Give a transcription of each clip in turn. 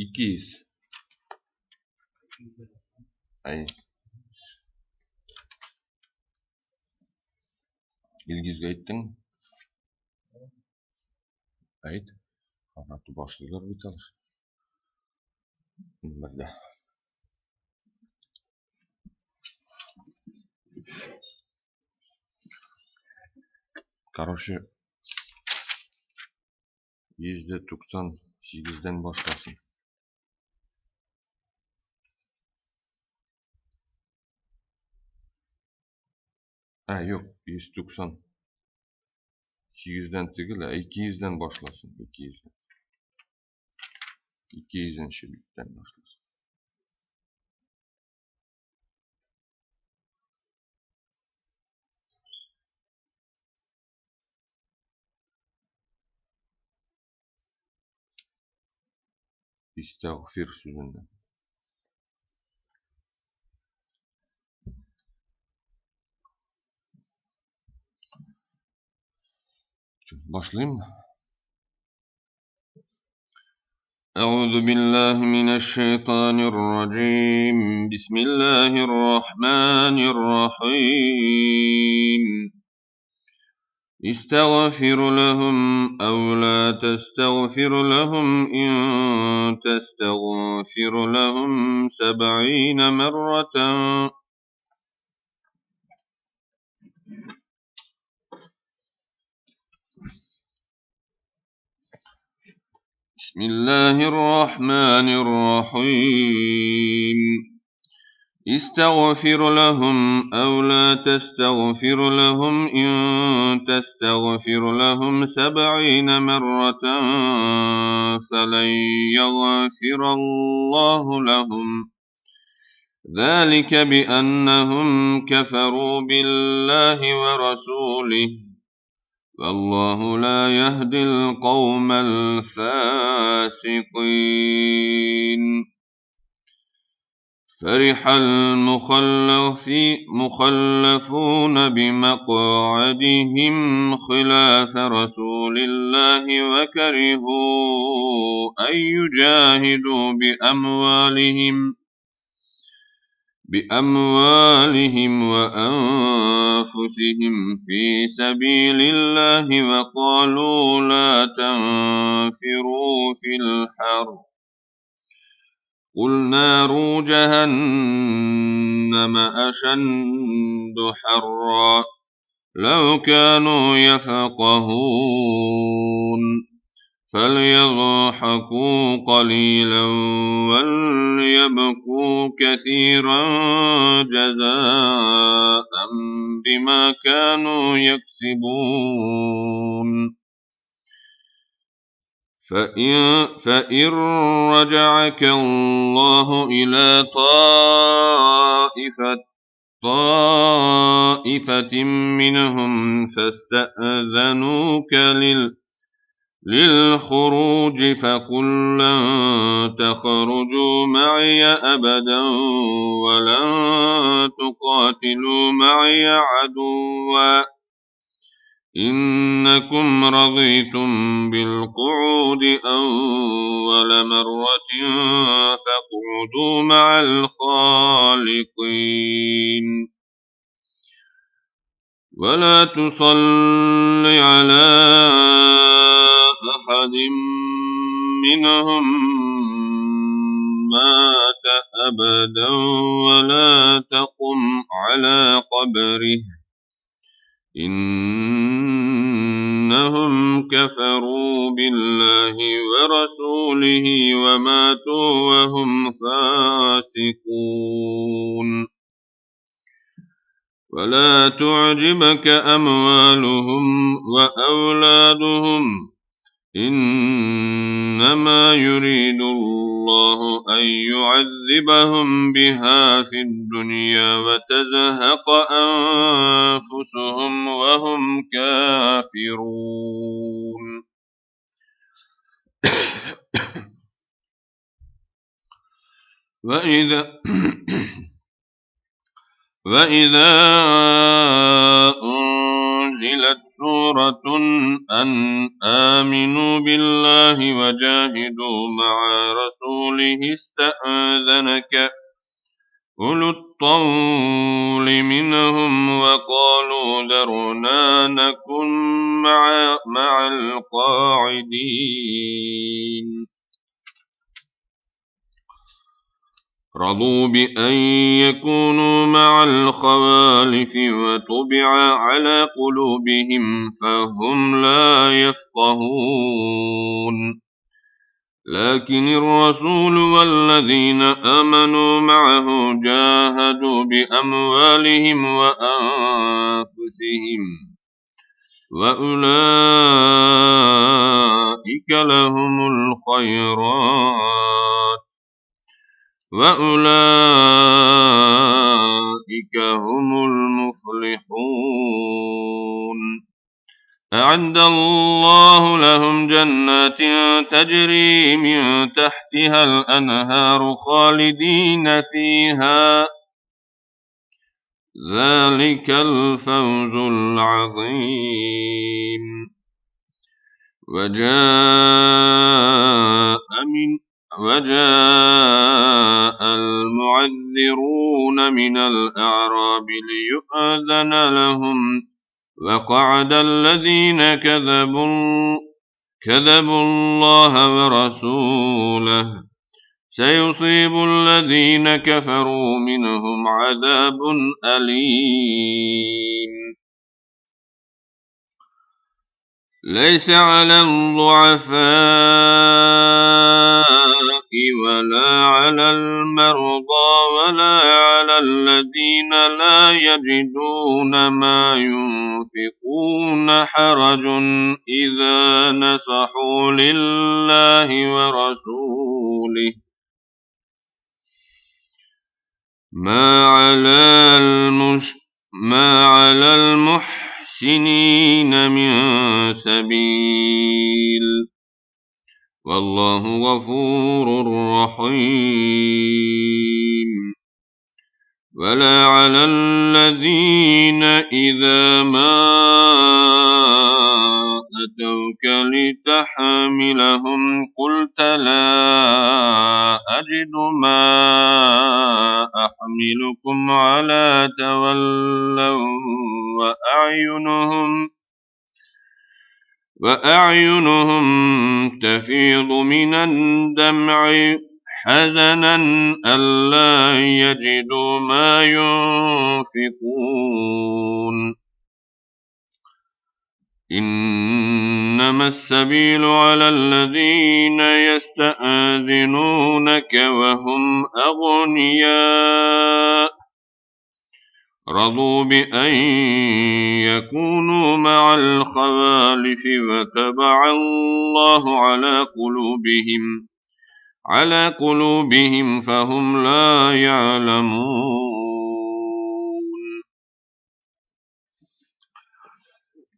200. Ay. İlgizge aytdın. Ayt. Haratı başlılar bitalar. Birde. Короче, %98'den başlasın. Ha yok, 198'den tigil, 200'den başlasın. 200'den. 200'den şibitten başlasın. İstağfir sözünden. Başlayayım mı? أعوذ بالله من الشيطان الرجيم بسم الله الرحمن الرحيم استغفر لهم أو لا تستغفر لهم إن تستغفر لهم 70 مرة بسم الله الرحمن الرحيم استغفر لهم أو لا تستغفر لهم إن تستغفر لهم 70 مرة فلن يغفر الله لهم ذلك بأنهم كفروا بالله ورسوله والله لا يهدي القوم الفاسقين فرح المخلفون بمقعدهم خلاف رسول الله وكرهوا أن يجاهدوا بأموالهم وأنفسهم في سبيل الله وقالوا لا تنفروا في الحر قل نار جهنم أشد حرا لو كانوا يفقهون فليضحكوا قليلا وليبكوا كثيرا جزاء بما كانوا يكسبون فإن رجعك الله إلى طائفة منهم فاستأذنوك للخروج فقل لن تخرجوا معي أبدا ولن تقاتلوا معي عدوا إنكم رضيتم بالقعود أول مرة فاقعدوا مع الخالقين ولا تصل على أحد منهم مات أبدا ولا تقم على قبره إنهم كفروا بالله ورسوله وماتوا وهم فاسقون ولا تعجبك أموالهم وأولادهم إنما يريد الله أن يعذبهم بها في الدنيا وتزهق أنفسهم وهم كافرون وإذا أنزلت سورة أن آمنوا بالله وجاهدوا مع رسوله رسوله استأذنك أولو الطول منهم وقالوا ذرنا نكن مع القاعدين رضوا بأن يكونوا مع الخوالف وطبع على قلوبهم فهم لا يفقهون لكن الرسول والذين آمنوا معه جاهدوا بأموالهم وأنفسهم وأولئك لهم الخيرات وأولئك هم المفلحون أعد الله لهم جنات تجري من تحتها الأنهار خالدين فيها ذلك الفوز العظيم وجاء المعذرون من الأعراب ليؤذن لهم وقعد الذين كذبوا الله ورسوله سيصيب الذين كفروا منهم عذاب أليم ليس على الضعفاء ولا على المرضى ولا على الذين لا يجدون ما ينفقون حرج إذا نصحوا لله ورسوله ما على المحسنين من سبيل والله غفور رحيم ولا على الذين إذا ما أتوك لتحملهم قلت لا أجد ما أحملكم على تولوا وأعينهم تفيض من الدمع حزنا ألا يجدوا ما ينفقون إنما السبيل على الذين يستأذنونك وهم أغنياء رضوا بأن يكونوا مع الخوالف وطبع الله على قلوبهم فهم لا يعلمون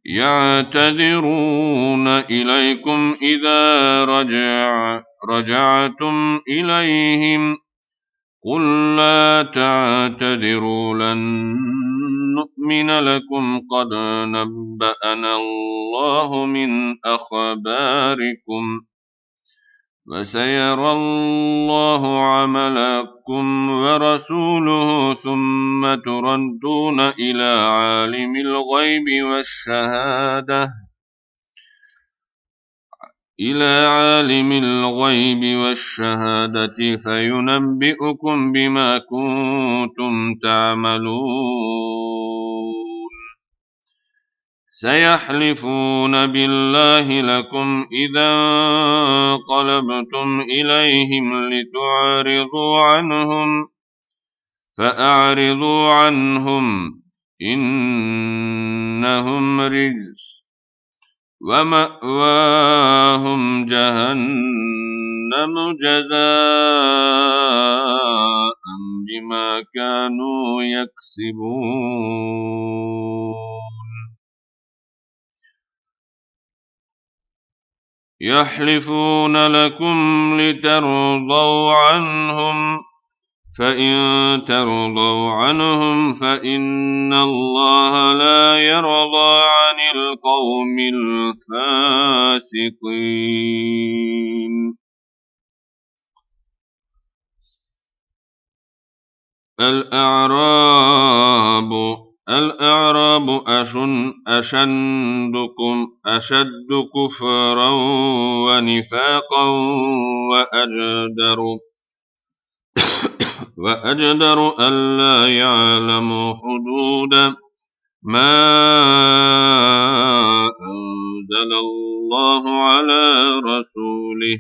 يعتذرون إليكم إذا رجعتم إليهم قل لا تعتذروا لن نؤمن لكم قد نبأنا الله من أخباركم وسيرى الله عملكم ورسوله ثم تردون إلى عالم الغيب والشهادة فينبئكم بما كنتم تعملون سيحلفون بالله لكم إذا انقلبتم إليهم لتعرضوا عنهم فأعرضوا عنهم إنهم رجس ومأواهم جهنم جزاء بما كانوا يكسبون يحلفون لكم لترضوا عنهم فإن ترضوا عنهم فإن الله لا يرضى عن القوم الفاسقين الأعراب أشد كفرا ونفاقا وأجدر ألا يعلموا حدود ما أنزل الله على رسوله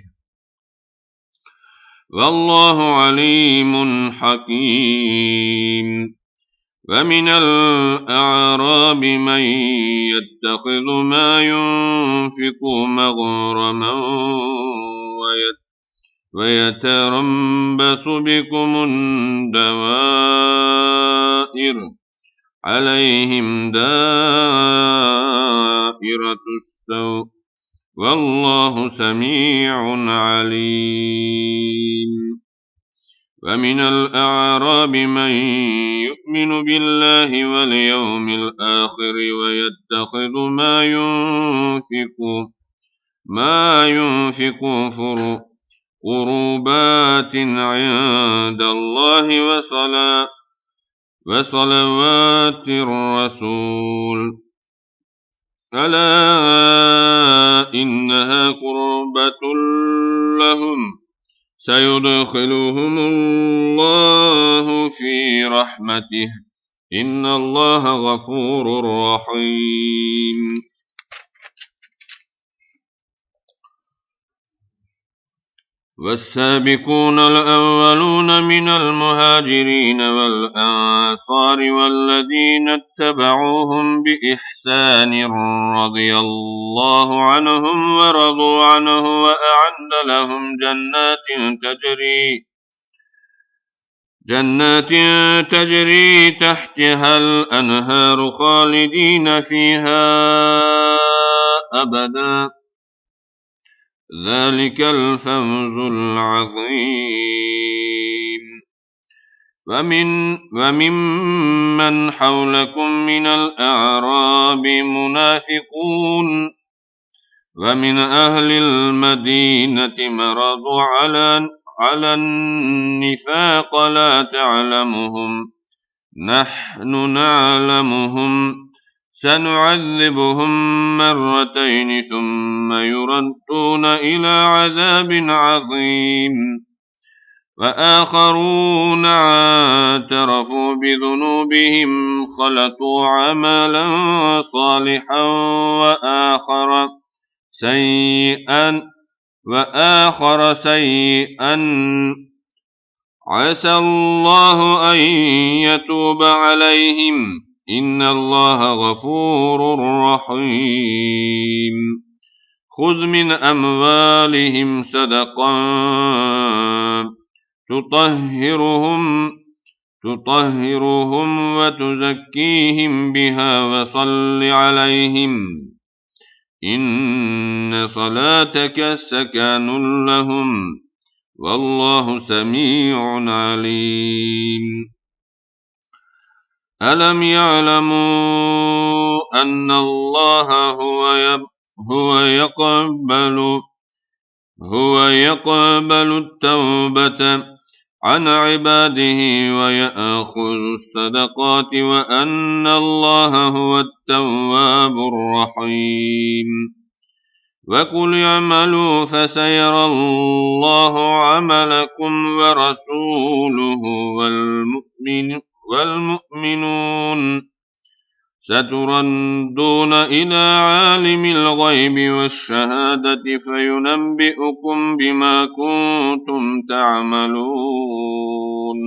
والله عليم حكيم. ومن الأعراب من يتخذ ما ينفق مغرما ويتربص بكم الدوائر عليهم دائرة السوء والله سميع عليم. ومن الأعراب من يؤمن بالله واليوم الآخر ويتخذ ما ينفق قربات عند الله وصلوات الرسول ألا إنها قربة لهم سيدخلهم الله في رحمته إن الله غفور رحيم. والسابقون الأولون من المهاجرين والأنصار والذين اتبعوهم بإحسان رضي الله عنهم ورضوا عنه وأعد لهم جنات تجري تحتها الأنهار خالدين فيها أبدا ذلك الفوز العظيم. وممن حولكم من الأعراب منافقون ومن أهل المدينة مرضوا على النفاق لا تعلمهم نحن نعلمهم سنعذبهم مرتين ثم يردون إلى عذاب عظيم. وآخرون اعترفوا بذنوبهم خلطوا عملا صالحا وآخر سيئا عسى الله أن يتوب عليهم إن الله غفور رحيم. خذ من أموالهم صدقة تطهرهم وتزكيهم بها وصل عليهم إن صلاتك سكن لهم والله سميع عليم. ألم يعلموا أن الله هو يقبل التوبة عن عباده ويأخذ الصدقات وأن الله هو التواب الرحيم. وقل اعملوا فسيرى الله عملكم ورسوله والمؤمنون ستردون إلى عالم الغيب والشهادة فينبئكم بما كنتم تعملون.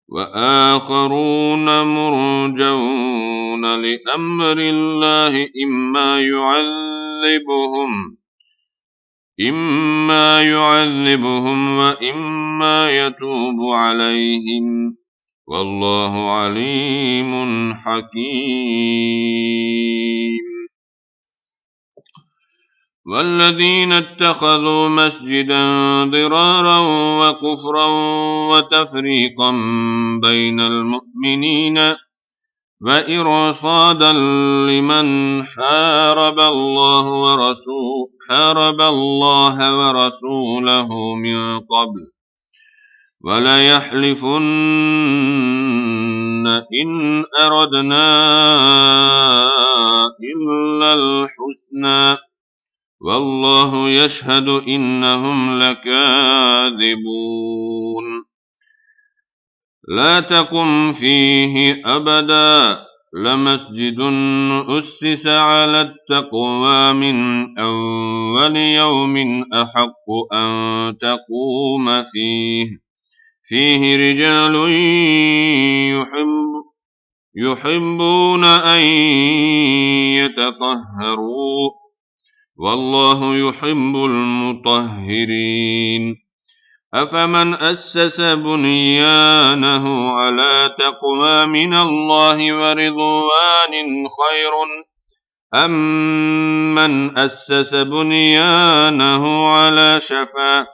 وآخرون مرجون لأمر الله إما يعذبهم وإما يتوب عليهم والله عليم حكيم. والذين اتخذوا مسجدا ضرارا وكفرا وتفريقا بين المؤمنين وإرصادا لمن حارب الله ورسوله من قبل وليحلفن إن أردنا إلا الحسنى والله يشهد إنهم لكاذبون لا تقم فيه أبدا لمسجد أسس على التقوى من أول يوم أحق أن تقوم فيه رجال يحبون أن يتطهروا والله يحب المطهرين أفمن أسس بنيانه على تقوى من الله ورضوان خير أم من أسس بنيانه على شفا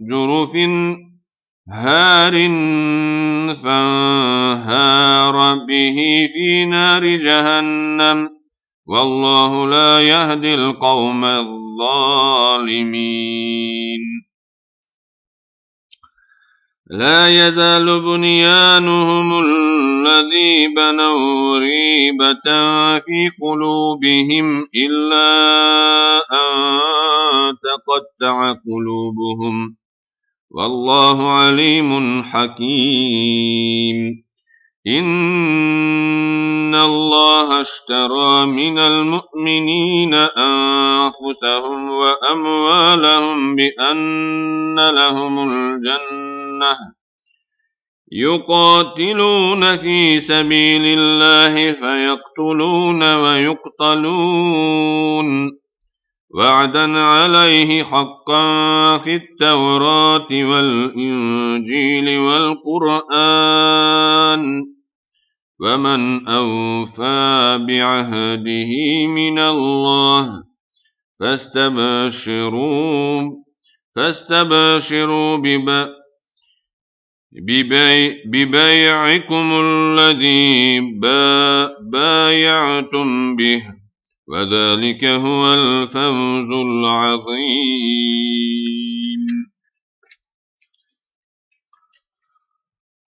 جرف هار فانهار به في نار جهنم والله لا يهدي القوم الظالمين لا يزال بنيانهم الذي بنوا ريبة في قلوبهم إلا أن تقطع قلوبهم والله عليم حكيم إن الله اشترى من المؤمنين أنفسهم وأموالهم بأن لهم الجنة يقاتلون في سبيل الله فيقتلون ويقتلون وعدا عليه حقا في التوراة والإنجيل والقرآن ومن أوفى بعهده من الله فاستبشروا ببيعكم الذي بايعتم به وذلك هو الفوز العظيم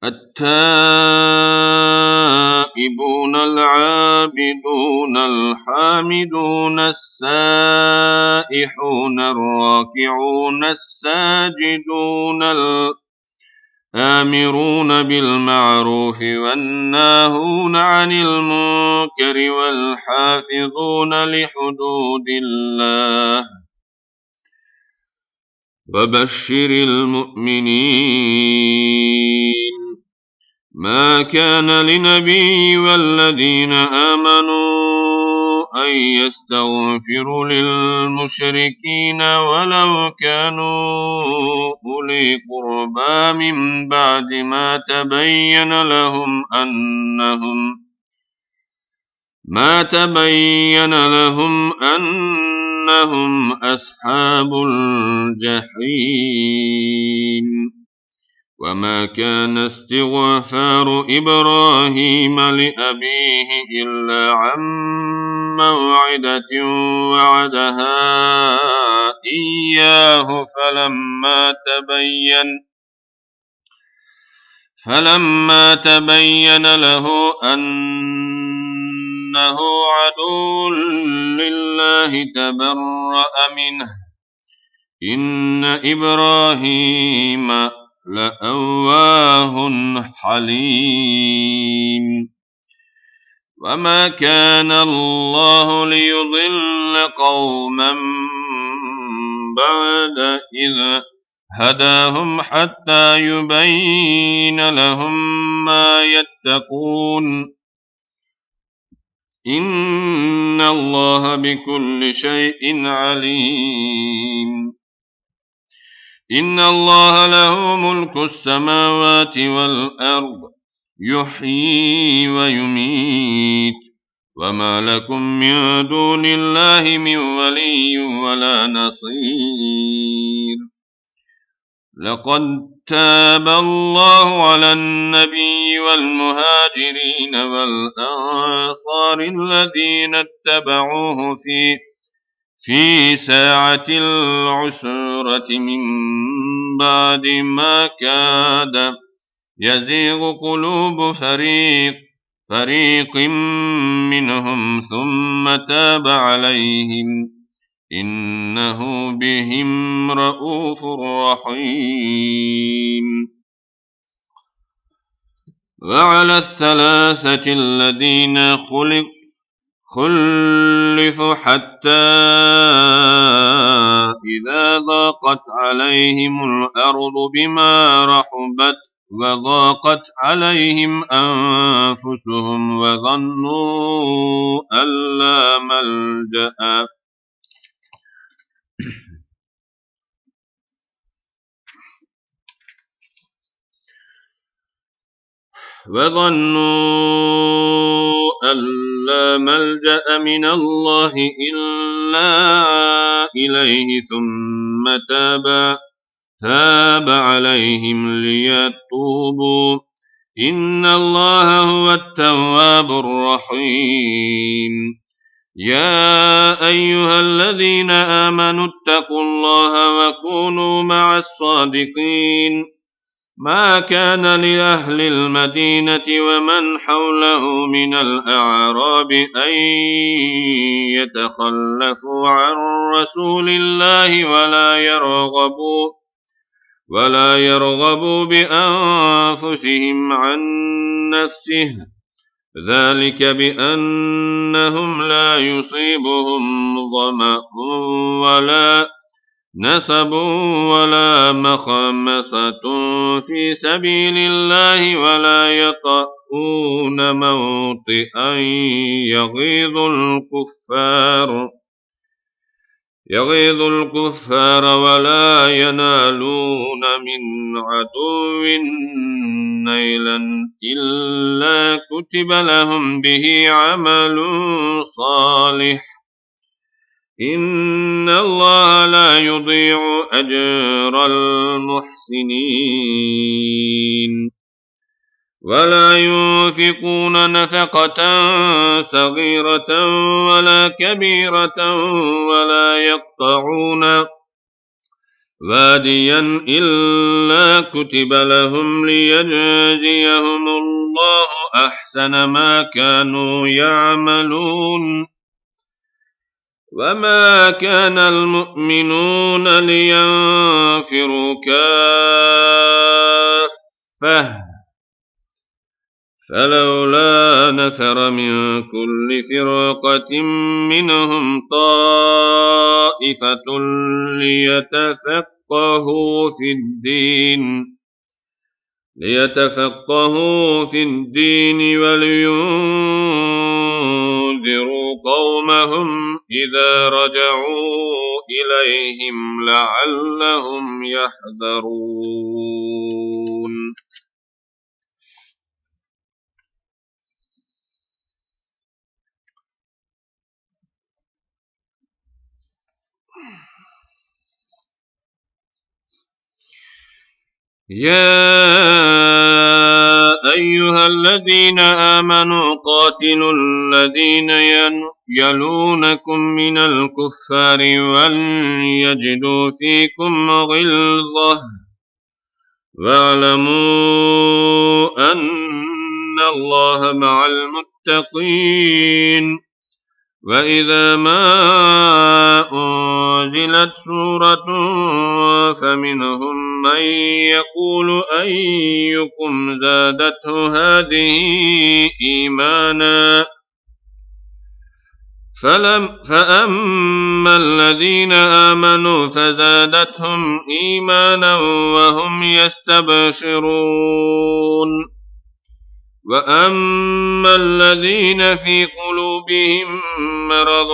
التائبون العابدون الحامدون السائحون الراكعون الساجدون الآمرون بالمعروف والناهون عن المنكر والحافظون لحدود الله وبشر المؤمنين ما كان لنبي والذين آمنوا أن يستغفروا للمشركين ولو كانوا أولي قربى من بعد ما تبين لهم أنهم أصحاب الجحيم وما كان استغفار إبراهيم لأبيه إلا عن موعدة وعدها إياه فلما تبين له أنه عدو لله تبرأ منه إن إبراهيم لأواه حليم وما كان الله ليضل قوما بعد إذ هداهم حتى يبين لهم ما يتقون إن الله بكل شيء عليم إن الله له ملك السماوات والأرض يحيي ويميت وما لكم من دون الله من ولي ولا نصير لقد تاب الله على النبي والمهاجرين والأنصار الذين اتبعوه في ساعة العسرة من بعد ما كاد يزيغ قلوب فريق منهم ثم تاب عليهم إنه بهم رءوف رحيم. وعلى الثلاثة الذين خلفوا حتى إذا ضاقت عليهم الأرض بما رحبت وضاقت عليهم أنفسهم وظنوا أن لا ملجأ من الله إلا إليه ثم تاب عليهم ليتوبوا إن الله هو التواب الرحيم. يا أيها الذين آمنوا اتقوا الله وكونوا مع الصادقين. ما كان لأهل المدينة ومن حوله من الأعراب أن يتخلفوا عن رسول الله ولا يرغبوا بأنفسهم عن نفسه ذلك بأنهم لا يصيبهم ظمأ ولا نصب ولا مخمصة في سبيل الله ولا يطؤون موطئا يغيظ الكفار ولا ينالون من عدو نيلا إلا كتب لهم به عمل صالح إن الله لا يضيع أجر المحسنين. ولا ينفقون نفقة صغيرة ولا كبيرة ولا يقطعون واديا إلا كتب لهم ليجزيهم الله أحسن ما كانوا يعملون. وما كان المؤمنون لينفروا كافة فلولا نفر من كل فرقة منهم طائفة ليتفقهوا في الدين ولينذروا قومهم إذا رجعوا إليهم لعلهم يحذرون. يا أيها الذين آمنوا قاتلوا الذين يلونكم من الكفار وليجدوا فيكم غلظة واعلموا أن الله مع المتقين. وإذا ما أنزلت سورة فمنهم من يقول أيكم زادته هذه إيمانا فأما الذين آمنوا فزادتهم إيمانا وهم يستبشرون. وأما الذين في قلوبهم مرض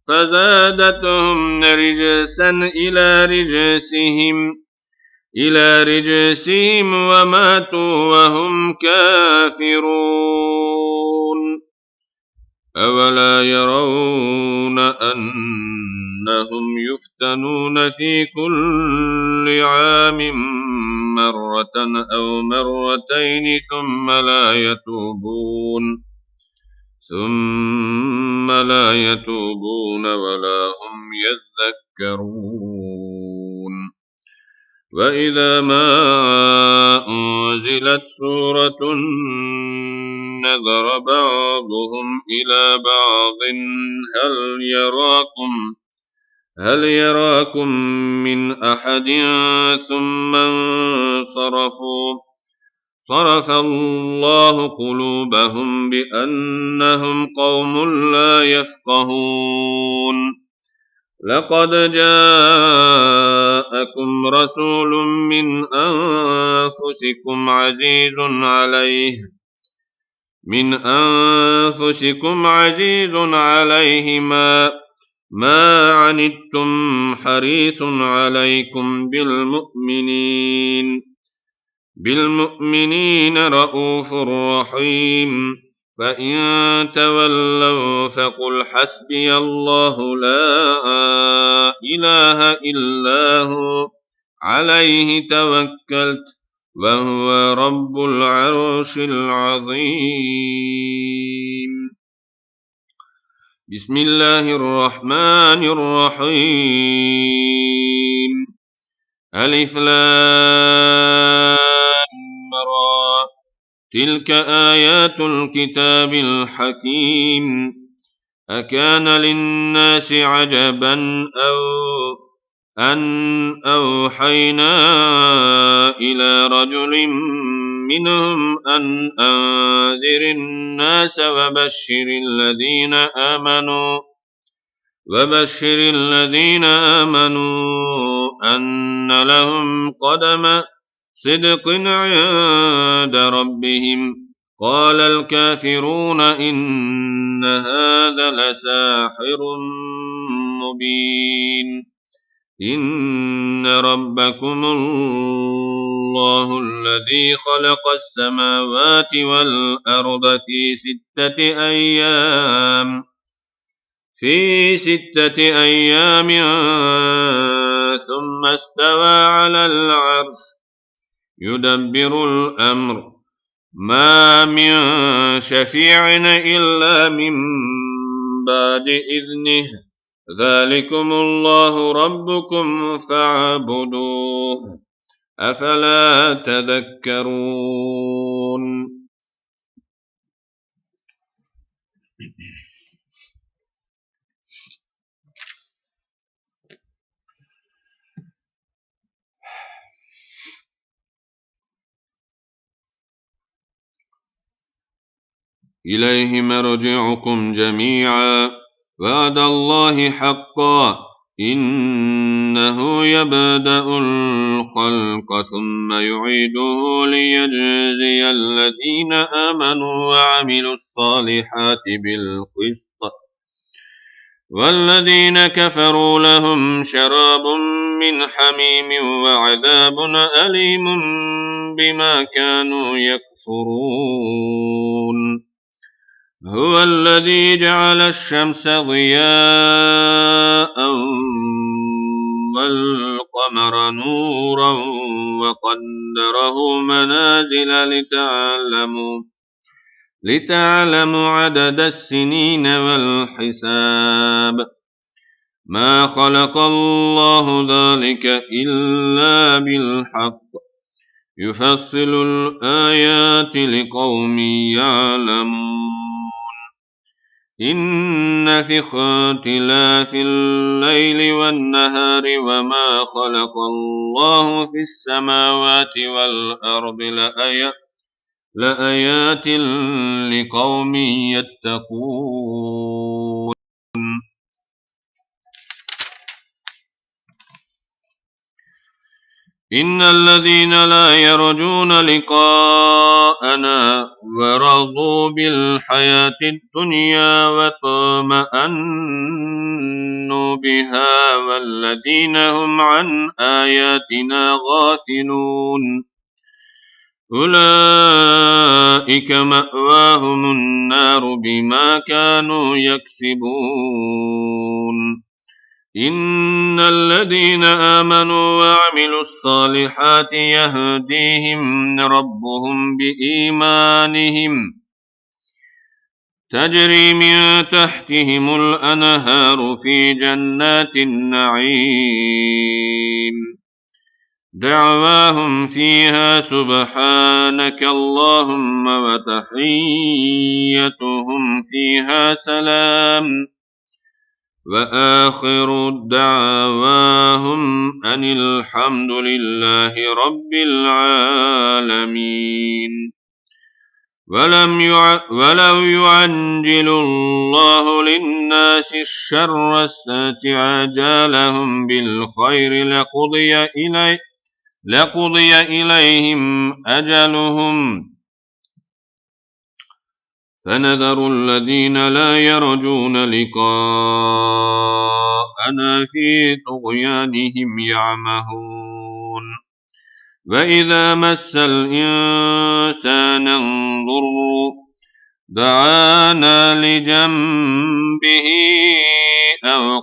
فزادتهم رجسا إلى رجسهم وماتوا وهم كافرون. أولا يرون أنهم يفتنون في كل عام مرة أو مرتين ثم لا يتوبون ثم لا يتوبون ولا هم يذكرون وإذا ما أنزلت سورة نظر بعضهم إلى بعض هل يراكم من أحد ثم انصرفوا صرف الله قلوبهم بأنهم قوم لا يفقهون لقد جاءكم رسول من أنفسكم عزيز عليه ما عنتم حريص عليكم بالمؤمنين رءوف رحيم فإن تولوا فقل حسبي الله لا إله إلا هو عليه توكلت وهو رب العرش العظيم بسم الله الرحمن الرحيم ألف لام را تلك آيات الكتاب الحكيم أكان للناس عجبا أن أوحينا إلى رجل منهم أن أنذر الناس وبشر الذين آمنوا أن لهم قدم صدق عند ربهم قال الكافرون إن هذا لساحر مبين إن ربكم الله الذي خلق السماوات والأرض في ستة أيام ثم استوى على العرش يدبر الأمر ما من شفيع إلا من بعد إذنه ذلكم الله ربكم فاعبدوه أفلا تذكرون إليه مرجعكم جميعا وعد الله حقا إنه يبدأ الخلق ثم يعيده ليجزي الذين آمنوا وعملوا الصالحات بالقسط والذين كفروا لهم شراب من حميم وعذاب أليم بما كانوا يكفرون هو الذي جعل الشمس ضياء والقمر نورا وقدره منازل لتعلموا عدد السنين والحساب ما خلق الله ذلك إلا بالحق يفصل الآيات لقوم يعلمون إن في اختلاف الليل والنهار وما خلق الله في السماوات والأرض لآيات لقوم يتقون إن الذين لا يرجون لقاءنا ورضوا بالحياة الدنيا واطمأنوا بها والذين هم عن آياتنا غافلون أولئك مأواهم النار بما كانوا يكسبون إن الذين آمنوا وعملوا الصالحات يهديهم ربهم تجري من تحتهم الأنهار في جنات النعيم دعواهم فيها سبحانك اللهم وتحيتهم فيها سلام وآخر دعواهم أن الحمد لله رب العالمين. ولو يعجل الله للناس الشر استعجالهم بالخير لقضي إليهم أجلهم فنذر الذين لا يرجون لقاءنا في طغيانهم يعمهون وإذا مس الإنسان الضر دعانا لجنبه أو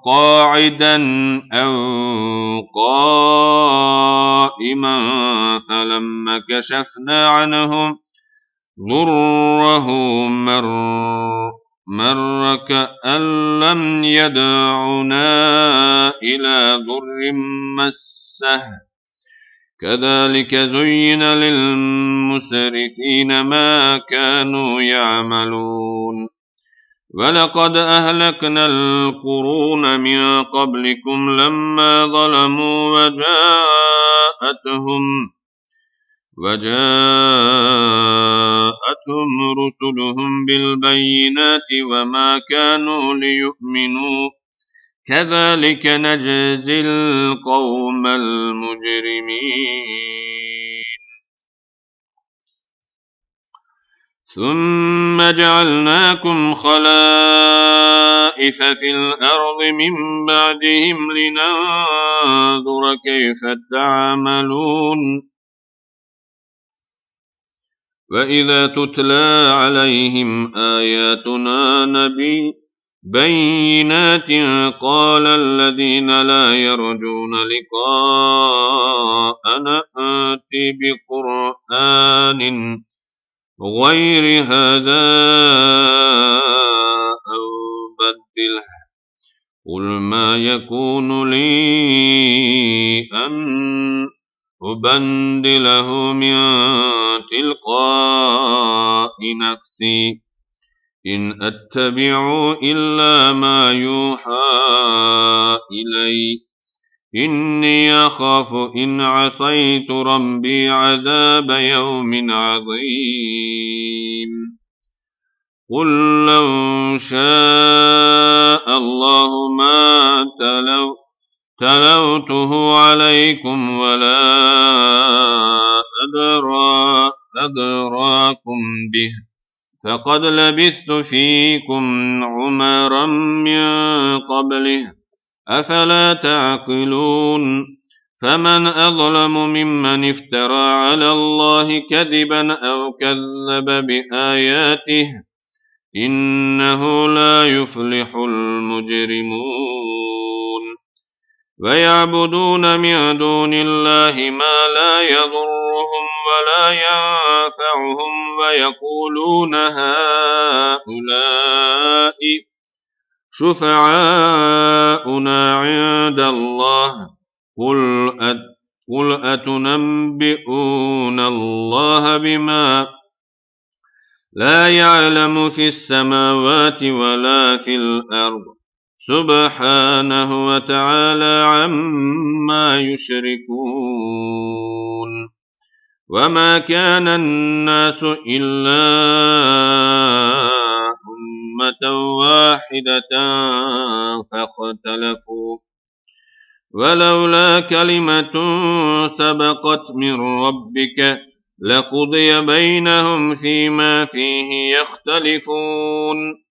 قاعدا أو قائما فلما كشفنا عنهم ضره مر كأن لم يدعنا إلى ضر مسه كذلك زين للمسرفين ما كانوا يعملون ولقد أهلكنا القرون من قبلكم لما ظلموا وجاءتهم رسلهم بالبينات وما كانوا ليؤمنوا كذلك نجزي القوم المجرمين. ثم جعلناكم خلائف في الأرض من بعدهم لننظر كيف تعملون وإذا تتلى عليهم آياتنا بينات قال الذين لا يرجون لقاءنا آت بقرآن غير هذا أو بدله قل ما يكون لي أن أبدله من تلقاء نفسي إن أتبع إلا ما يوحى إلي إني أخاف إن عصيت ربي عذاب يوم عظيم. قل لو شاء الله ما تلوته عليكم ولا أدراكم به فقد لبثت فيكم عمرا من قبله أفلا تعقلون. فمن أظلم ممن افترى على الله كذبا أو كذب بآياته إنه لا يفلح المجرمون. ويعبدون من دون الله ما لا يضرهم ولا ينفعهم ويقولون هؤلاء شفعاؤنا عند الله قل أتنبئون الله بما لا يعلم في السماوات ولا في الأرض سبحانه وتعالى عما يشركون. وما كان الناس إلا أمة واحدة فاختلفوا ولولا كلمة سبقت من ربك لقضي بينهم فيما فيه يختلفون.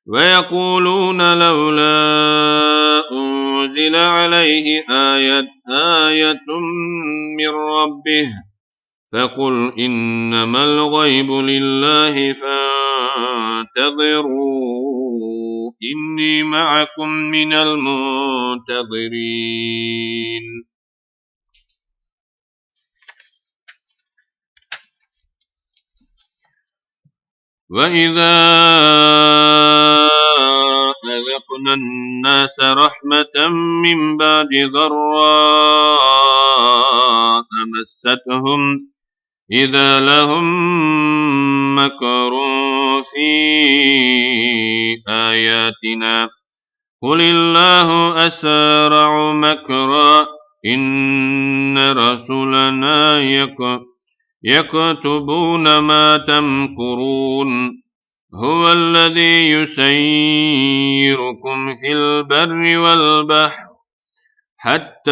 ويقولون لولا أنزل عليه آية من ربه فقل إنما الغيب لله فانتظروا إني معكم من المنتظرين. وإذا أذقنا الناس رحمة من بعد ضراء مستهم إذا لهم مكر في آياتنا قل الله أسرع مكرا إن رسلنا يكتبون ما تمكرون هو الذي يسيركم في البر والبحر حتى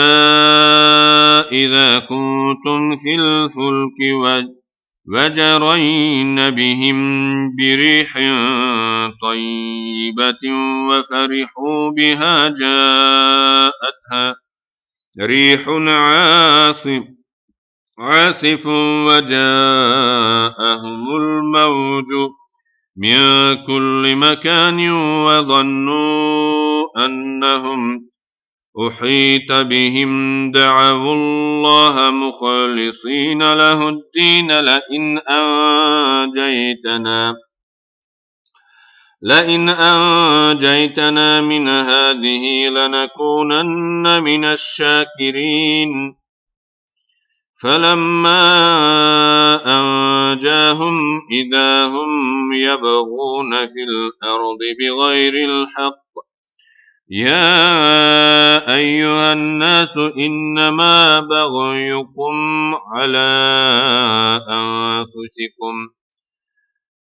إذا كنتم في الفلك وجرين بهم بريح طيبة وفرحوا بها جاءتها ريح عاصف وجاءهم الموج من كل مكان وظنوا أنهم أحيط بهم دعوا الله مخلصين له الدين لئن أنجيتنا من هذه لنكونن من الشاكرين فلما أنجاهم إذا هم يبغون في الأرض بغير الحق يا أيها الناس إنما بغيكم على أنفسكم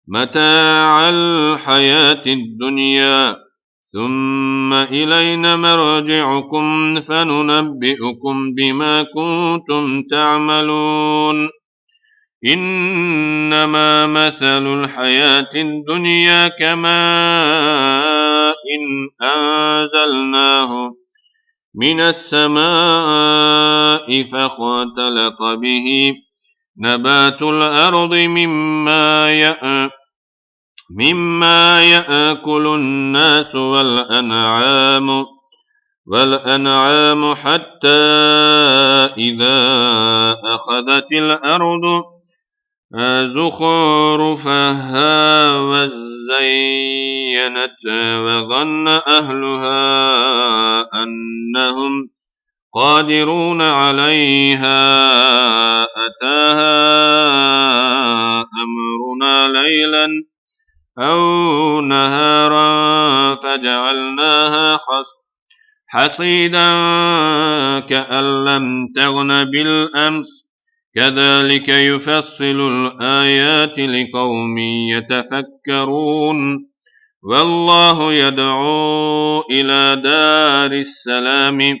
متاع الحياة الدنيا ثم إلينا مرجعكم فننبئكم بما كنتم تعملون إنما مثل الحياة الدنيا كماء إن أنزلناه من السماء فاختلط به نبات الأرض مما يأكل الناس والأنعام حتى إذا أخذت الأرض زخرفها وزينت وظن أهلها أنهم قادرون عليها أتاها أمرنا ليلا أو نهارا فجعلناها حصيدا كأن لم تغن بالأمس كذلك يفصل الآيات لقوم يتفكرون والله يدعو إلى دار السلام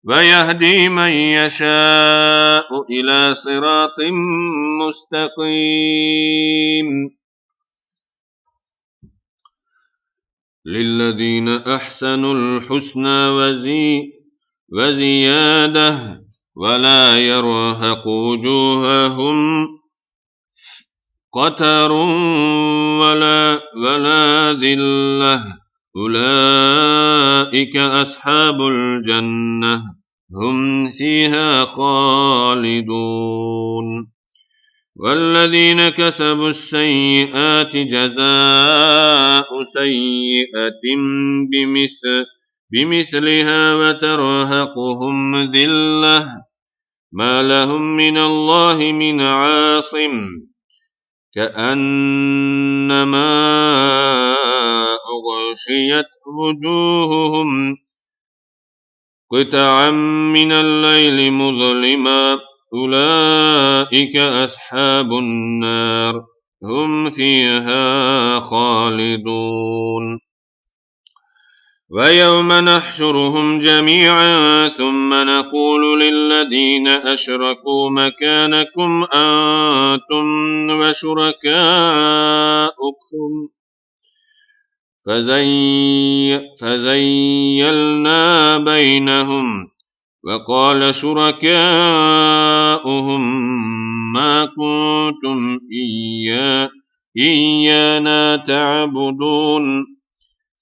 ويهدي من يشاء إلى صراط مستقيم للذين أحسنوا الحسنى وزيادة ولا يرهق وجوههم قتر ولا ذلة أولئك أصحاب الجنة هم فيها خالدون والذين كسبوا السيئات جزاء سيئة بمثلها وترهقهم ذلة ما لهم من الله من عاصم كأنما أغشيت وجوههم قطعا من الليل مظلما أولئك أصحاب النار هم فيها خالدون ويوم نحشرهم جميعا ثم نقول للذين أشركوا مكانكم أنتم وشركاؤكم فزيلنا بينهم وقال شركاؤهم ما كنتم إيانا تعبدون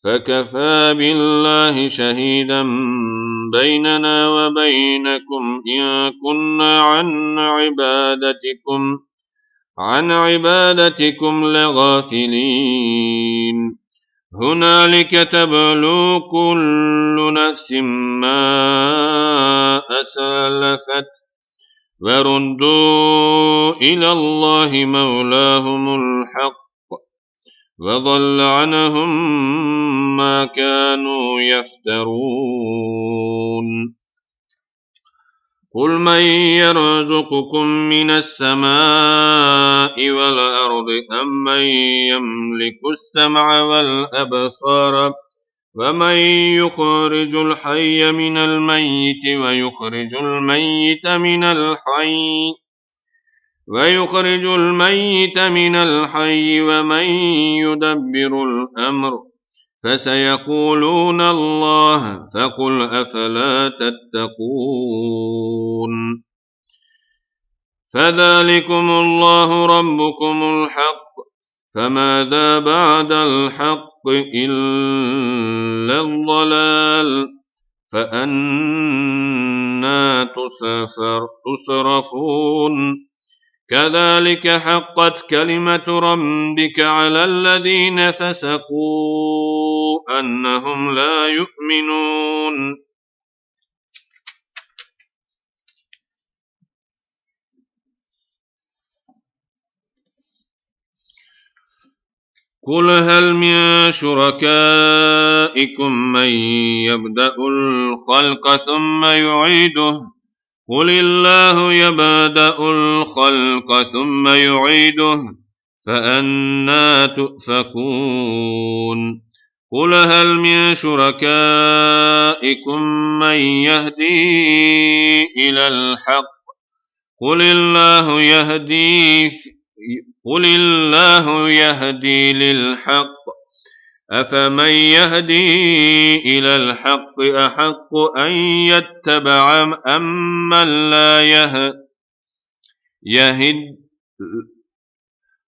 فكفى بالله شهيدا بيننا وبينكم إن كنا عن عبادتكم عن عبادتكم لغافلين هنالك تبلو كل نفس ما أسلفت وردوا إلى الله مولاهم الحق وضل عنهم ما كانوا يفترون قل من يرزقكم من السماء والأرض أم من يملك السمع والأبصار ومن يخرج الحي من الميت ويخرج الميت من الحي ومن يدبر الأمر فسيقولون الله فقل أفلا تتقون فذلكم الله ربكم الحق فماذا بعد الحق إلا الضلال فأنى تصرفون كذلك حقت كلمة ربك على الذين فسقوا أنهم لا يؤمنون قل هل من شركائكم من يبدأ الخلق ثم يعيده قل الله يبدأ الخلق ثم يعيده فأنى تؤفكون قل هل من شركائكم من يهدي إلى الحق قل الله يهدي للحق أفمن يهدي إلى الحق أحق أن يتبع أمن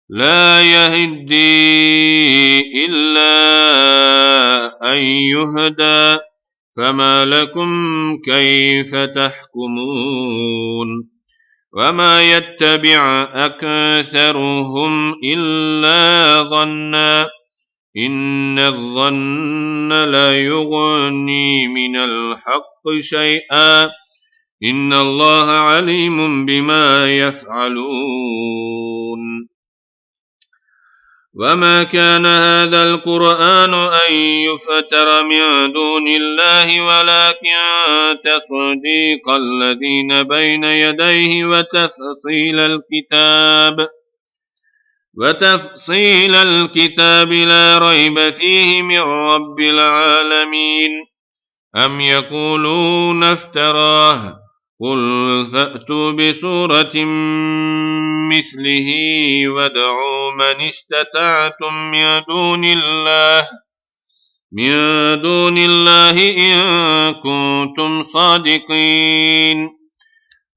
لا يهدي إلا أن يهدى فما لكم كيف تحكمون وما يتبع أكثرهم إلا ظنا إن الظن لا يغني من الحق شيئا إن الله عليم بما يفعلون وما كان هذا القرآن أن يفتر من دون الله ولكن تصديق الذين بين يديه وتفصيل الكتاب لا ريب فيه من رب العالمين أم يقولون افتراه قل فأتوا بسورة مثله وادعوا من استطعتم من دون الله إن كنتم صادقين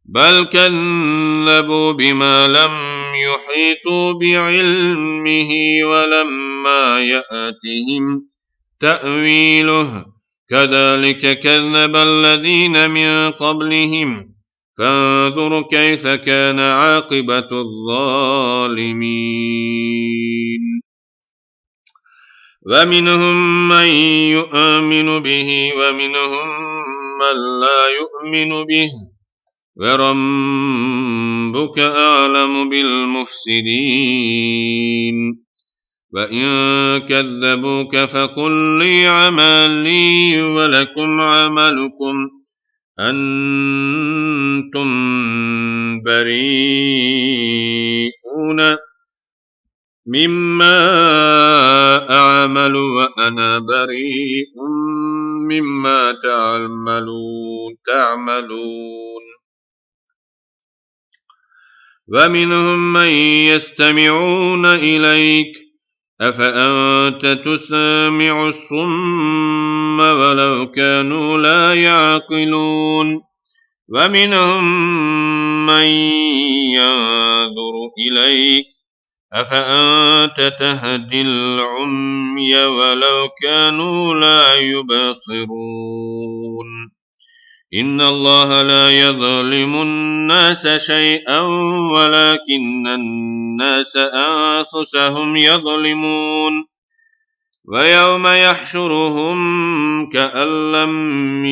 بل كذبوا بما لم يحيطوا بعلمه ولما يأتهم تأويله كذلك كذب الذين من قبلهم فانظر كيف كان عاقبة الظالمين ومنهم من يؤمن به ومنهم من لا يؤمن به وربك أعلم بالمفسدين وإن كذبوك فقل لي عملي ولكم عملكم أنتم بريئون مما أعمل وأنا بريء مما تعملون ومنهم من يستمعون إليك أفأنت تسمع الصم ولو كانوا لا يعقلون ومنهم من ينظر إليك أفأنت تهدي العمي ولو كانوا لا يبصرون إن الله لا يظلم الناس شيئا ولكن الناس أنفسهم يظلمون ويوم يحشرهم كأن لم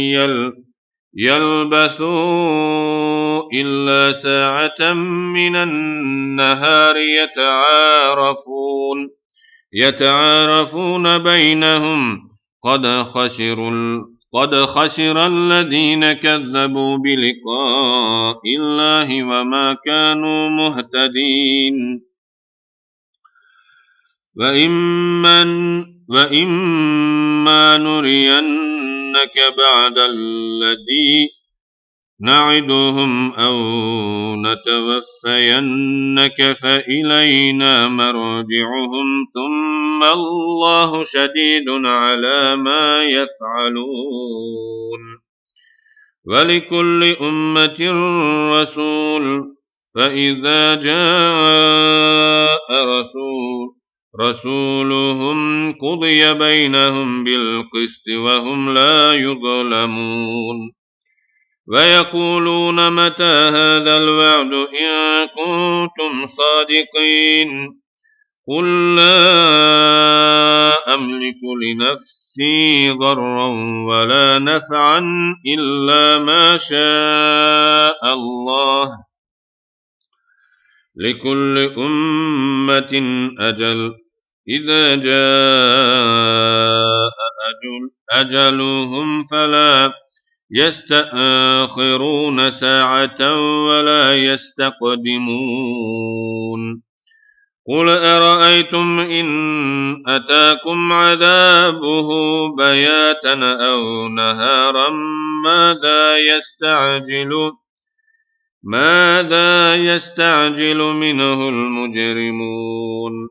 يلبثوا إلا ساعة من النهار يتعارفون بينهم قد خسر الذين كذبوا بلقاء الله وما كانوا مهتدين وإما نرينك بعد الذي نعدهم أو نتوفينك فإلينا مرجعهم ثم الله شديد على ما يفعلون ولكل أمة رسول فإذا جاء رسولهم قضي بينهم بالقسط وهم لا يظلمون ويقولون متى هذا الوعد إن كنتم صادقين قل لا أملك لنفسي ضرا ولا نفعا إلا ما شاء الله لكل أمة أجل إذا جاء أجلهم فلا يستأخرون ساعة ولا يستقدمون قل أرأيتم إن أتاكم عذابه بياتا أو نهارا ماذا يستعجل منه المجرمون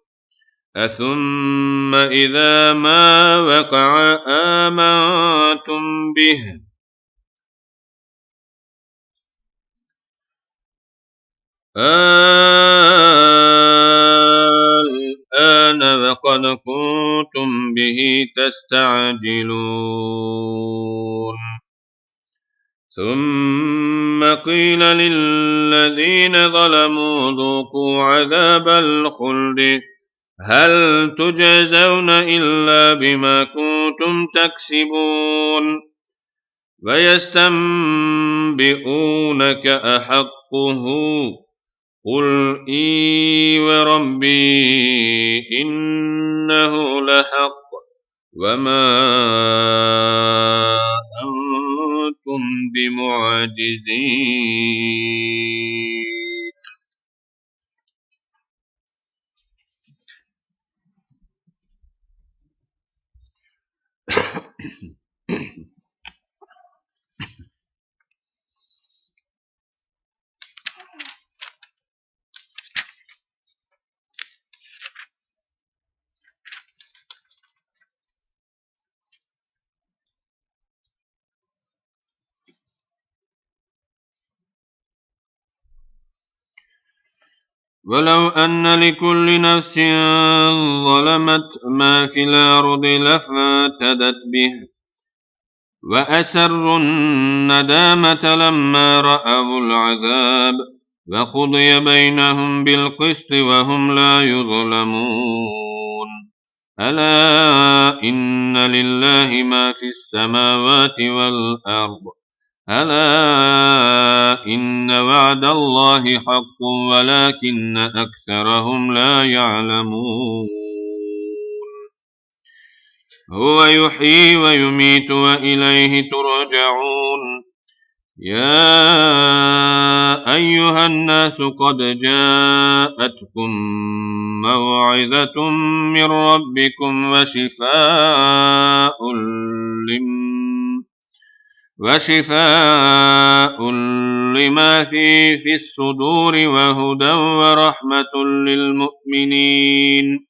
أثم إذا ما وقع آمنتم به الآن وقد كنتم به تستعجلون ثم قيل للذين ظلموا ذوقوا عذاب الخلد هل تجزون إلا بما كنتم تكسبون ويستنبئونك أحقه قل إي وربي إنه لحق وما أنتم بمعجزين ولو أن لكل نفس ظلمت ما في الأرض لافتدت به وأسروا الندامة لما رأوا العذاب وقضي بينهم بالقسط وهم لا يظلمون ألا إن لله ما في السماوات والأرض ألا إن وعد الله حق ولكن أكثرهم لا يعلمون هو يحيي ويميت وإليه ترجعون يا أيها الناس قد جاءتكم موعظة من ربكم وشفاء لما في الصدور وهدى ورحمة للمؤمنين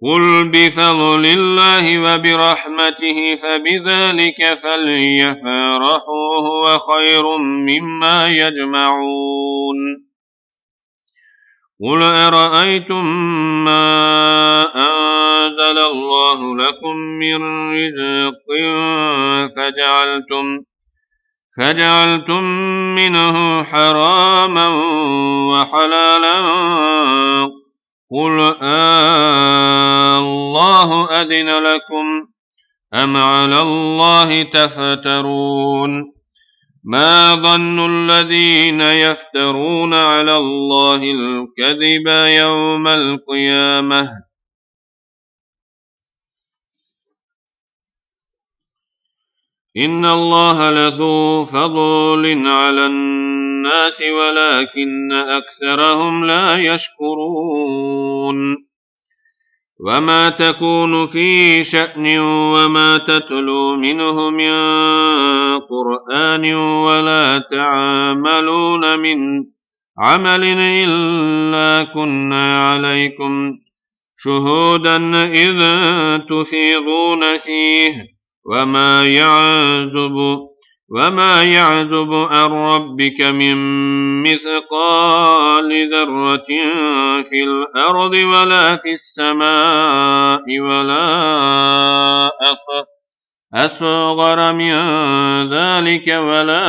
قل بفضل الله وبرحمته فبذلك فليفرحوا هو خير مما يجمعون قل أرأيتم ما أنزل الله لكم من رزق فجعلتم منه حراما وحلالا قل الله أذن لكم أم على الله تفترون ما ظن الذين يفترون على الله الكذب يوم القيامة إن الله لذو فضل على الناس ولكن أكثرهم لا يشكرون وما تكون في شأن وما تتلو منه من قرآن ولا تعملون من عمل إلا كنا عليكم شهودا إذ تفيضون فيه وما يعزب عن ربك من مثقال ذرة في الأرض ولا في السماء ولا أصغر من ذلك ولا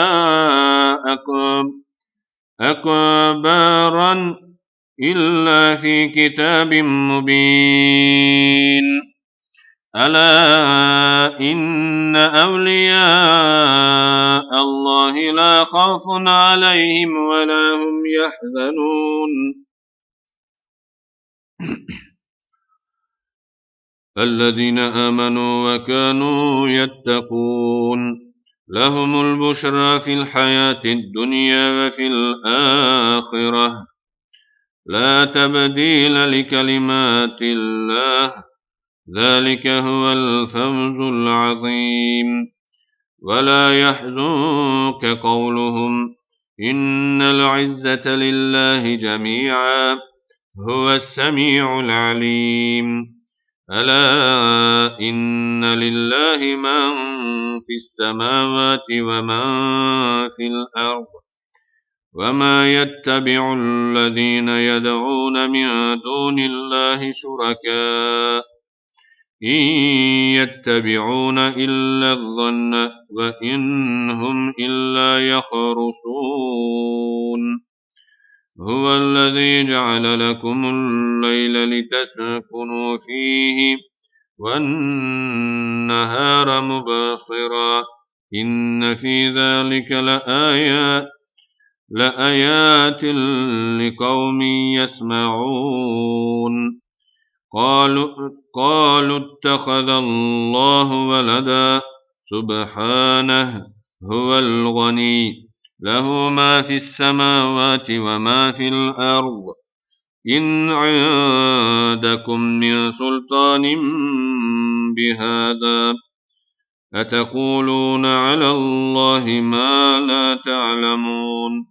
أكبر إلا في كتاب مبين ألا إن أولياء الله لا خوف عليهم ولا هم يحزنون الذين آمنوا وكانوا يتقون لهم البشرى في الحياة الدنيا وفي الآخرة لا تبديل لكلمات الله ذلك هو الفوز العظيم ولا يحزنك قولهم إن العزة لله جميعا هو السميع العليم ألا إن لله من في السماوات ومن في الأرض وما يتبع الذين يدعون من دون الله شركاء إن يتبعون إلا الظن وإن هم إلا يخرصون هو الذي جعل لكم الليل لتسكنوا فيه والنهار مبصرا إن في ذلك لآيات لقوم يسمعون قالوا اتخذ الله ولدا سبحانه هو الغني له ما في السماوات وما في الأرض إن عندكم من سلطان بهذا أتقولون على الله ما لا تعلمون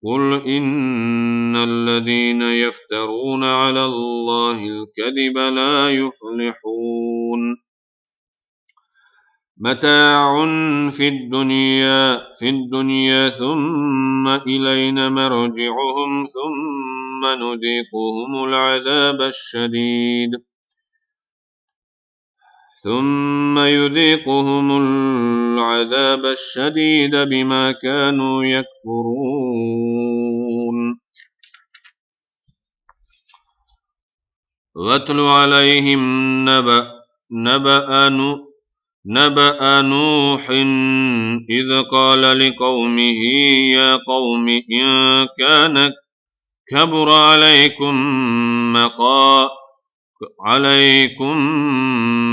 قل إن الذين يفترون على الله الكذب لا يفلحون متاع في الدنيا ثم إلينا مرجعهم ثم نذيقهم العذاب الشديد بما كانوا يكفرون واتل عليهم نبأ نوح إذ قال لقومه يا قوم إن كان كبر عليكم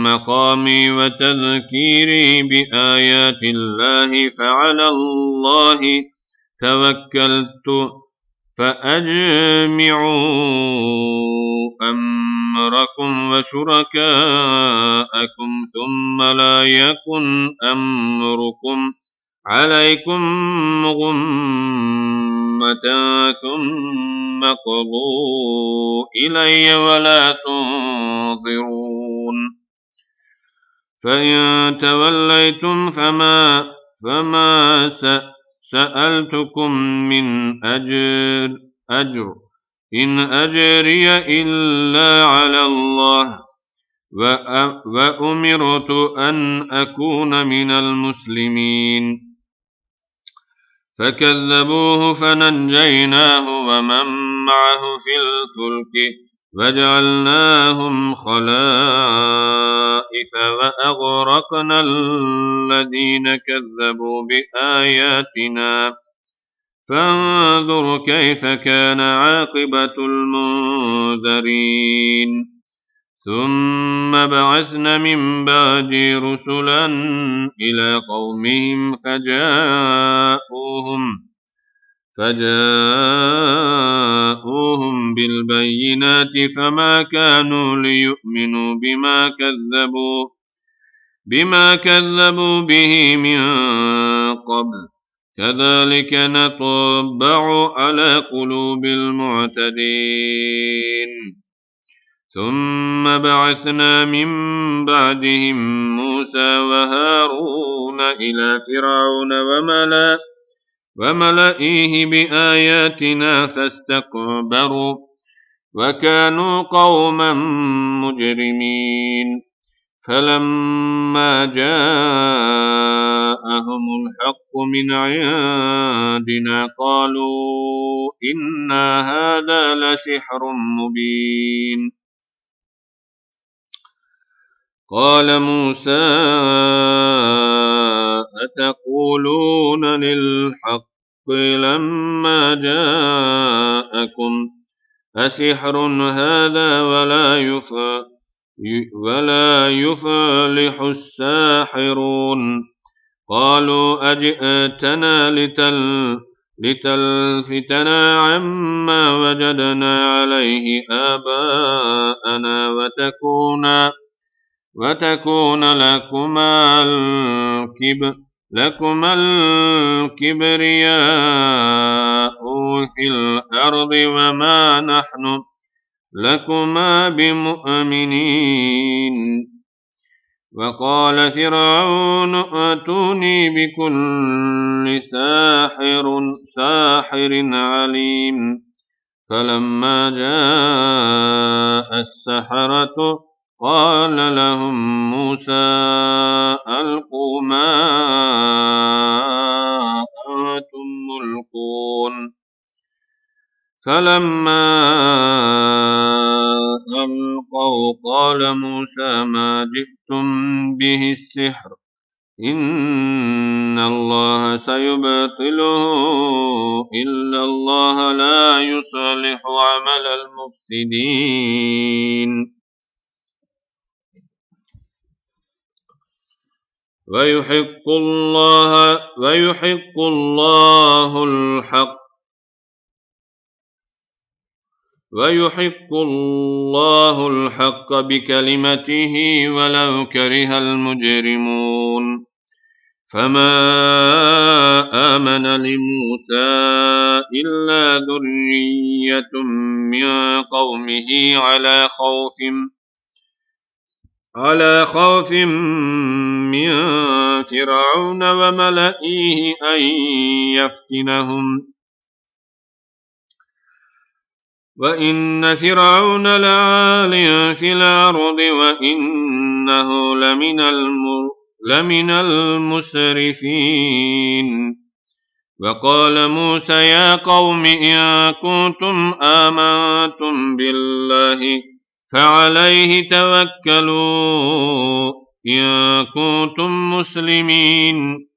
مقامي وتذكيري بآيات الله فعلى الله توكلت فأجمعوا أمركم وشركاءكم ثم لا يكن أمركم عليكم غمة ثم قضوا إلي ولا تنظرون فإن توليتم فما سألتكم من أجر إن أجري إلا على الله وأمرت أن أكون من المسلمين فكذبوه فنجيناه ومن معه في الفلك وجعلناهم خلائف وأغرقنا الذين كذبوا بآياتنا فانظر كيف كان عاقبة المنذرين ثم بعثنا من بعد رسلا إلى قومهم فجاءوهم بالبينات فما كانوا ليؤمنوا بما كذبوا به من قبل كذلك نطبع على قلوب المعتدين ثم بعثنا من بعدهم موسى وهارون إلى فرعون وملئه بآياتنا فاستكبروا وكانوا قوما مجرمين فلما جاءهم الحق من عندنا قالوا إن هذا لسحر مبين قال موسى أتقولون للحق لما جاءكم أسحر هذا ولا يفلح الساحرون قالوا أجئتنا لتلفتنا عما وجدنا عليه آباءنا وتكون لكما الكبرياء في الأرض وما نحن لكما بمؤمنين وقال فرعون ائتوني بكل ساحر عليم فلما جاء السحرة قال لهم موسى ألقوا ما أنتم ملقون فلما ألقوا قال موسى ما جئتم به السحر إن الله سيبطله إن الله لا يصلح عمل المفسدين ويحق الله الحق بكلمته ولو كره المجرمون فما آمن لموسى إلا ذرية من قومه على خوف من فرعون وملئه أن يفتنهم وإن فرعون لعال في الأرض وإنه لمن المسرفين وقال موسى يا قوم إن كنتم آمنتم بالله فعليه توكلوا إن كنتم مسلمين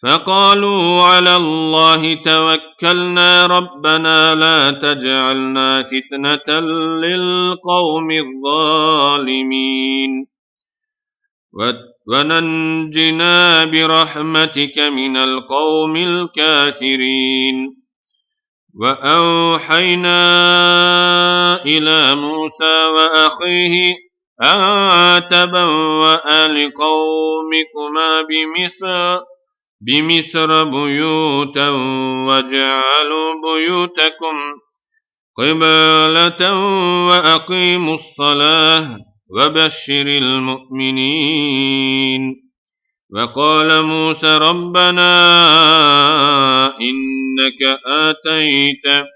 فقالوا على الله توكلنا ربنا لا تجعلنا فتنة للقوم الظالمين وننجنا برحمتك من القوم الكافرين وأوحينا إلى موسى وأخيه أن تبوأ لقومكما بمصر بيوتا واجعلوا بيوتكم قبلة وأقيموا الصلاة وبشر المؤمنين وقال موسى ربنا إنك آتيت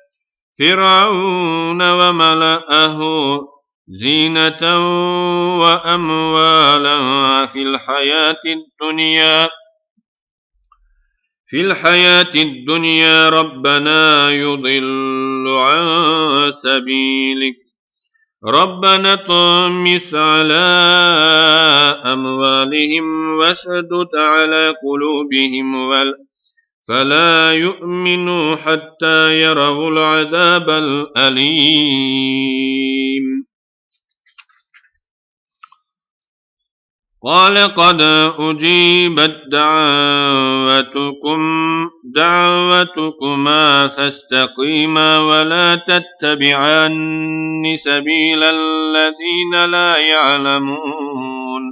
فرعون وملأه زينة وأموالا في الحياة الدنيا في الحياة الدنيا ربنا يضل عن سبيلك ربنا اطمس على أموالهم واشدد على قلوبهم فلا يؤمنوا حتى يروا العذاب الأليم قال قد أجيبت دعوتكما فاستقيما ولا تتبعن سبيل الذين لا يعلمون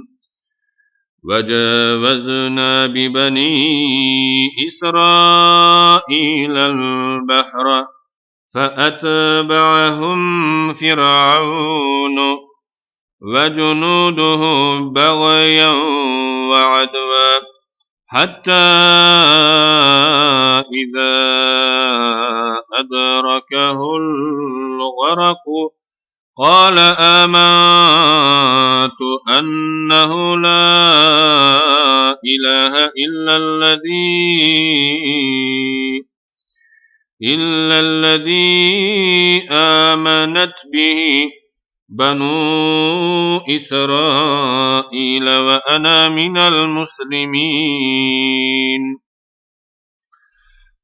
وجاوزنا ببني إسرائيل البحر فأتبعهم فرعون وجنوده بغيا وعدوا حتى إذا أدركه الغرق قال آمنت أنه لا إله إلا الذي آمنت به بنو إسرائيل وأنا من المسلمين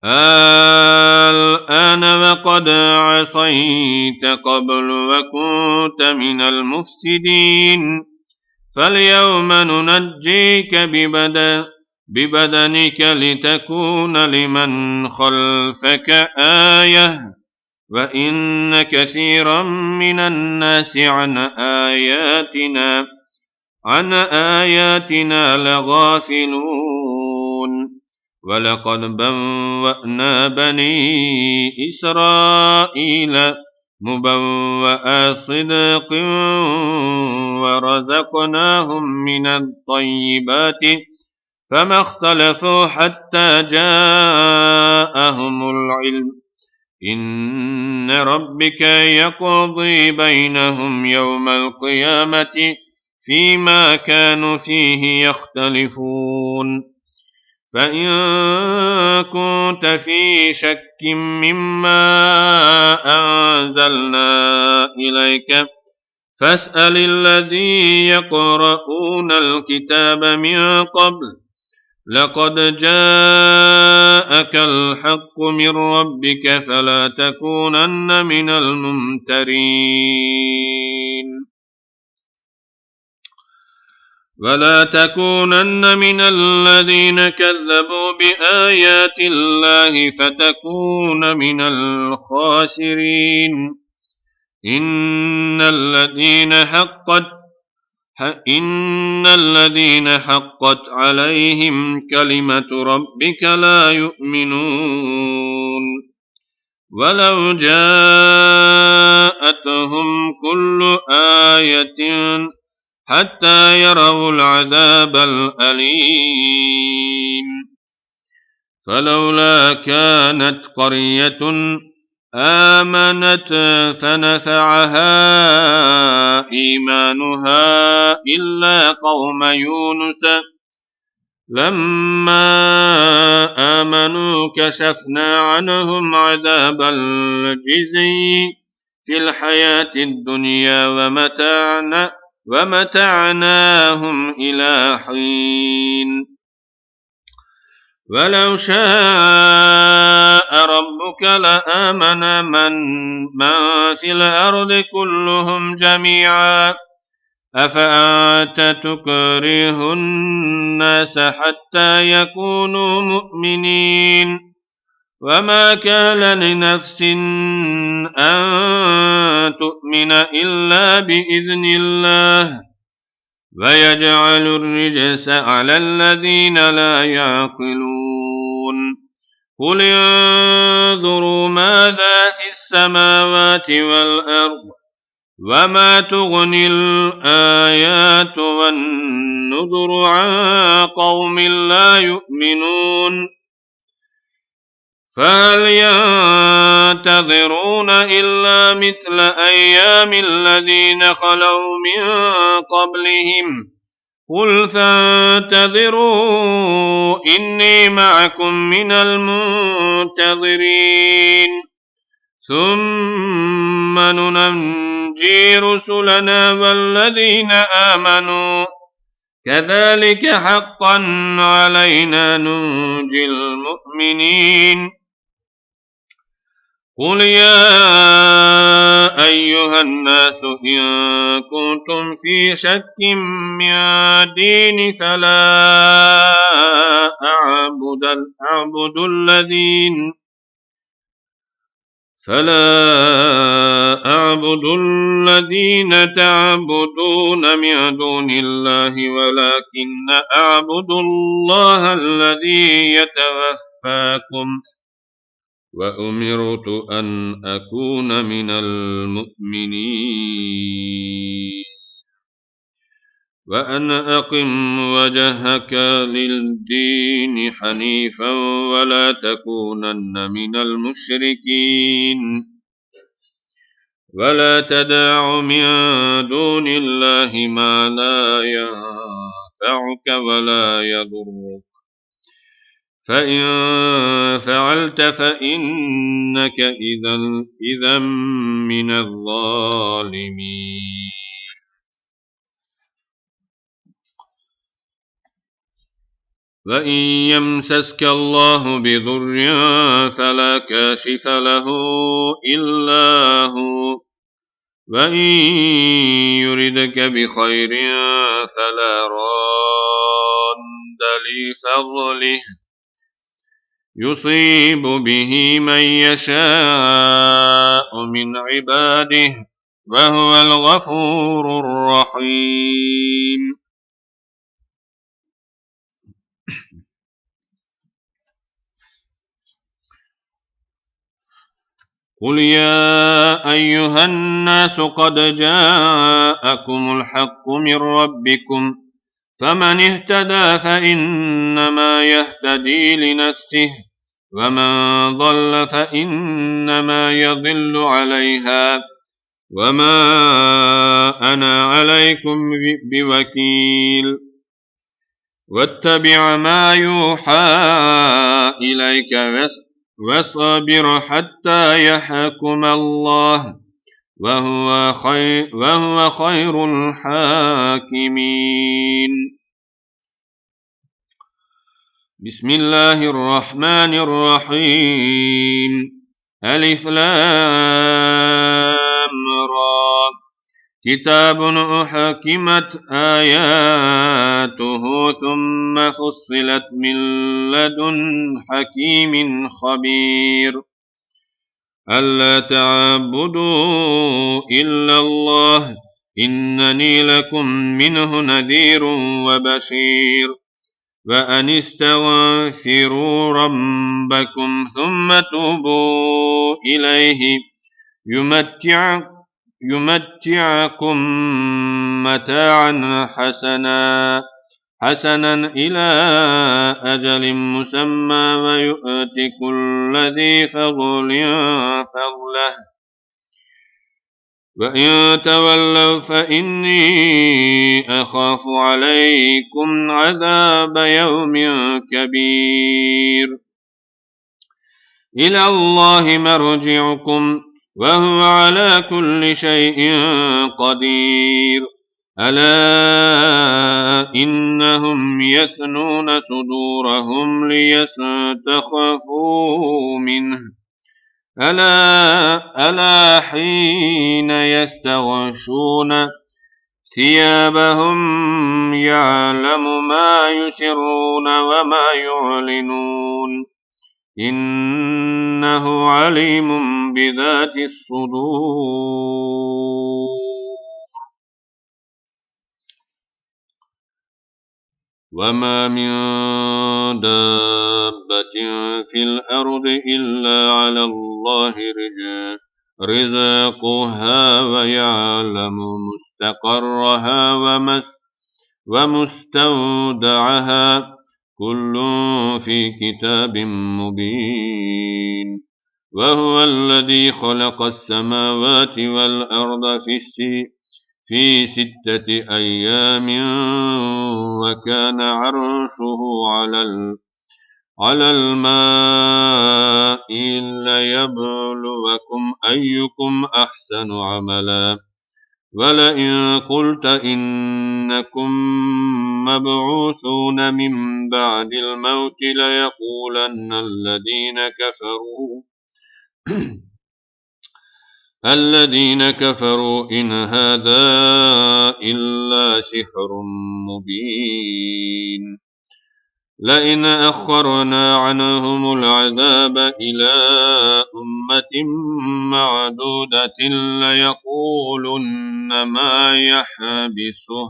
الآن وقد عصيت قبل وكنت من المفسدين فاليوم ننجيك ببدنك لتكون لمن خلفك آية وإن كثيرا من الناس عن آياتنا لغافلون ولقد بوأنا بني إسرائيل مبوأ صدق ورزقناهم من الطيبات فما اختلفوا حتى جاءهم العلم إن ربك يقضي بينهم يوم القيامة فيما كانوا فيه يختلفون فإن كنت في شك مما أنزلنا إليك فاسأل الذي يقرؤون الكتاب من قبل لقد جاءك الحق من ربك فلا تكونن من الممترين ولا تكونن من الذين كذبوا بآيات الله فتكون من الخاسرين إن الذين حقت عليهم كلمة ربك لا يؤمنون ولو جاءتهم كل آية حتى يروا العذاب الأليم فلولا كانت قرية آمنت فنفعها إيمانها إلا قوم يونس لما آمنوا كشفنا عنهم عذاب الجزي في الحياة الدنيا ومتعناهم إلى حين ولو شاء ربك لآمن من في الأرض كلهم جميعا أفأنت تكره الناس حتى يكونوا مؤمنين وما كان لنفس أن تؤمن إلا بإذن الله ويجعل الرجس على الذين لا يعقلون قل انظروا ماذا في السماوات والأرض وما تغني الآيات والنذر عن قوم لا يؤمنون فهل ينتظرون إلا مثل أيام الذين خلوا من قبلهم قل فانتظروا إني معكم من المنتظرين ثم ننجي رسلنا والذين آمنوا كذلك حقا علينا ننجي المؤمنين قل يا أيها الناس إن كنتم في شك من ديني فلا أعبد الذين تعبدون من دون الله ولكن أعبد الله الذي يتوفاكم وأمرت أن أكون من المؤمنين وأن أقم وجهك للدين حنيفا ولا تكونن من المشركين ولا تدع من دون الله ما لا ينفعك ولا يضرك فإن فعلت فإنك إذا من الظالمين وإن يمسسك الله بضر فلا كاشف له إلا هو وإن يردك بخير فلا راد لفضله يصيب به من يشاء من عباده وهو الغفور الرحيم قل يا أيها الناس قد جاءكم الحق من ربكم فمن اهتدى فإنما يهتدي لنفسه ومن ضل فإنما يضل عليها وما أنا عليكم بوكيل واتبع ما يوحى إليك واصبر حتى يحكم الله وهو خير الحاكمين بسم الله الرحمن الرحيم ألف لام را كتاب أحكمت آياته ثم فصلت من لدن حكيم خبير ألا تعبدوا إلا الله إنني لكم منه نذير وبشير وأن استغفروا ربكم ثم توبوا إليه يمتعكم متاعا حسنا إلى أجل مسمى ويؤت كل ذي فضل فضله وإن تولوا فإني أخاف عليكم عذاب يوم كبير إلى الله مرجعكم وهو على كل شيء قدير ألا إنهم يثنون صدورهم ليستخفوا منه ألا حين يستغشون ثيابهم يعلم ما يسرون وما يعلنون إنه عليم بذات الصدور وما من دابة في الأرض إلا على الله رزقها ويعلم مستقرها ومستودعها كل في كتاب مبين وهو الذي خلق السماوات والأرض في 6 أيام وكان عرشه على الماء ليبلوكم أيكم أحسن عملا ولئن قلت إنكم مبعوثون من بعد الموت ليقولن الذين كفروا إن هذا إلا سحر مبين لئن أخرنا عنهم العذاب إلى أمة معدودة ليقولن ما يحبسه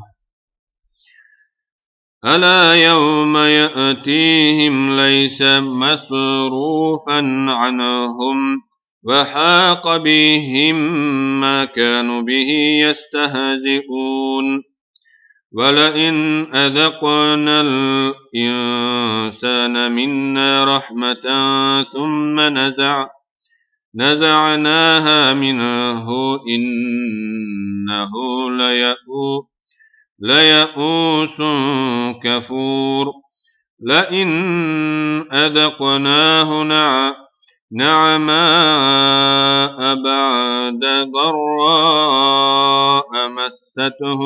ألا يوم يأتيهم ليس مصروفا عنهم وحاق بهم ما كانوا به يستهزئون ولئن أذقنا الإنسان منا رحمة ثم نزعناها منه إنه ليئوس كفور لئن أذقناه نعماء بعد ضراء مسته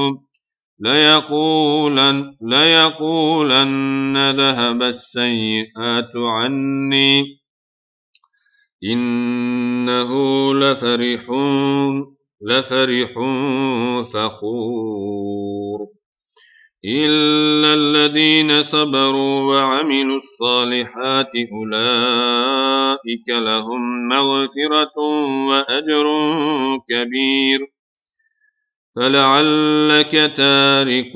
ليقولن ذهب السيئات عني إنه لفرح فخور إلا الذين صبروا وعملوا الصالحات أولئك لهم مغفرة وأجر كبير فلعلك تارك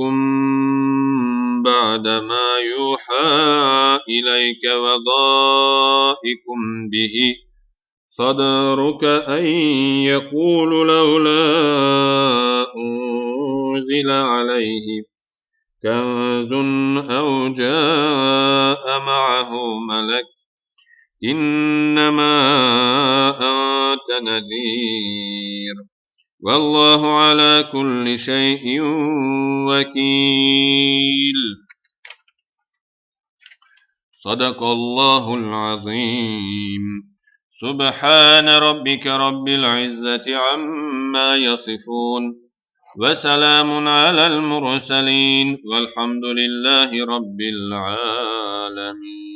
بعد ما يوحى إليك وضائق به صدرك أن يقول لولا أنزل عليه كنز أو جاء معه ملك إنما أنت نذير والله على كل شيء وكيل صدق الله العظيم سبحان ربك رب العزة عما يصفون وسلام على المرسلين والحمد لله رب العالمين.